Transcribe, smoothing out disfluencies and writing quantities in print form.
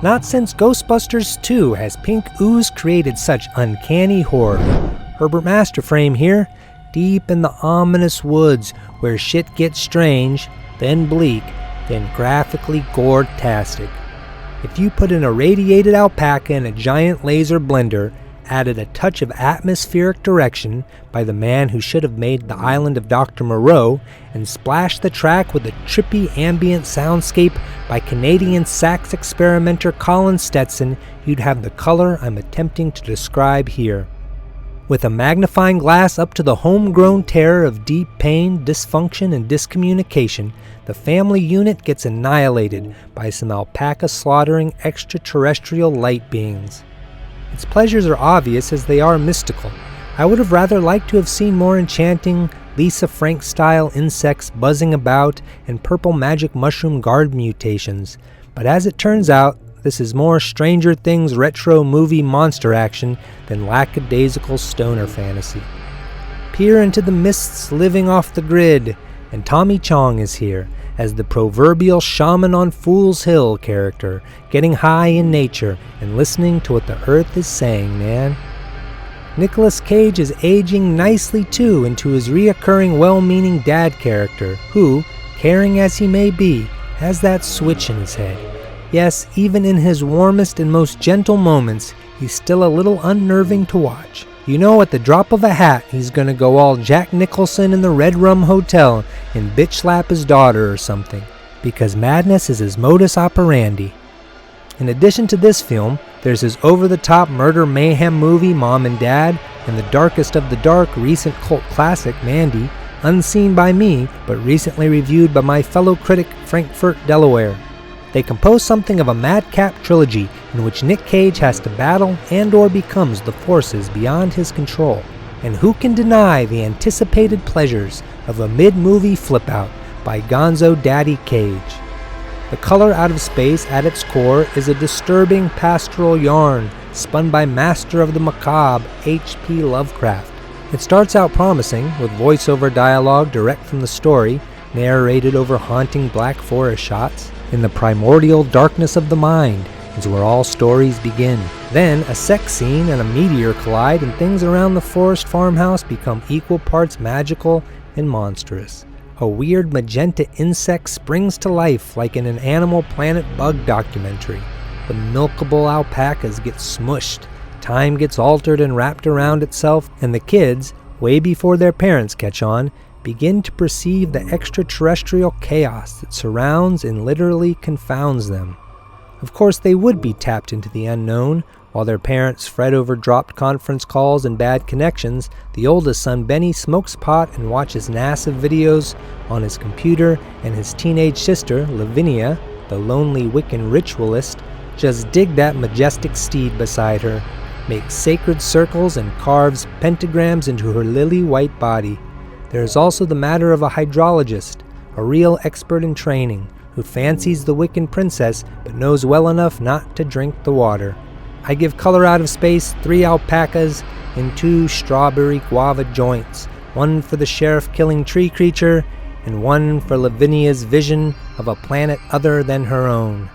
Not since Ghostbusters 2 has pink ooze created such uncanny horror. Herbert Masterframe here, deep in the ominous woods where shit gets strange, then bleak, then graphically gore-tastic. If you put an irradiated alpaca in a giant laser blender, added a touch of atmospheric direction by the man who should have made the island of Dr. Moreau, and splashed the track with a trippy ambient soundscape by Canadian sax experimenter Colin Stetson, you'd have the color I'm attempting to describe here. With a magnifying glass up to the homegrown terror of deep pain, dysfunction, and discommunication, the family unit gets annihilated by some alpaca slaughtering extraterrestrial light beings. Its pleasures are obvious as they are mystical. I would have rather liked to have seen more enchanting, Lisa Frank-style insects buzzing about and purple magic mushroom guard mutations, but as it turns out, this is more Stranger Things retro movie monster action than lackadaisical stoner fantasy. Peer into the mists living off the grid, and Tommy Chong is here as the proverbial shaman on Fool's Hill character, getting high in nature and listening to what the earth is saying, man. Nicolas Cage is aging nicely too into his reoccurring well-meaning dad character, who, caring as he may be, has that switch in his head. Yes, even in his warmest and most gentle moments, he's still a little unnerving to watch. You know, at the drop of a hat, he's gonna go all Jack Nicholson in the Red Rum Hotel and bitch slap his daughter or something, because madness is his modus operandi. In addition to this film, there's his over-the-top murder mayhem movie Mom and Dad, and the darkest of the dark recent cult classic Mandy, unseen by me, but recently reviewed by my fellow critic Frankfurt, Delaware. They compose something of a madcap trilogy in which Nick Cage has to battle and/or becomes the forces beyond his control. And who can deny the anticipated pleasures of a mid-movie flip-out by Gonzo Daddy Cage? The Color Out of Space at its core is a disturbing pastoral yarn spun by master of the macabre H.P. Lovecraft. It starts out promising, with voiceover dialogue direct from the story, narrated over haunting Black Forest shots. In the primordial darkness of the mind is where all stories begin. Then a sex scene and a meteor collide, and things around the forest farmhouse become equal parts magical and monstrous. A weird magenta insect springs to life like in an Animal Planet bug documentary. The milkable alpacas get smushed, time gets altered and wrapped around itself, and the kids, way before their parents catch on, begin to perceive the extraterrestrial chaos that surrounds and literally confounds them. Of course, they would be tapped into the unknown. While their parents fret over dropped conference calls and bad connections, the oldest son Benny smokes pot and watches NASA videos on his computer, and his teenage sister, Lavinia, the lonely Wiccan ritualist, just dig that majestic steed beside her, makes sacred circles and carves pentagrams into her lily-white body. There is also the matter of a hydrologist, a real expert in training, who fancies the Wiccan princess but knows well enough not to drink the water. I give Color Out of Space 3 alpacas and 2 strawberry guava joints, one for the sheriff-killing tree creature and one for Lavinia's vision of a planet other than her own.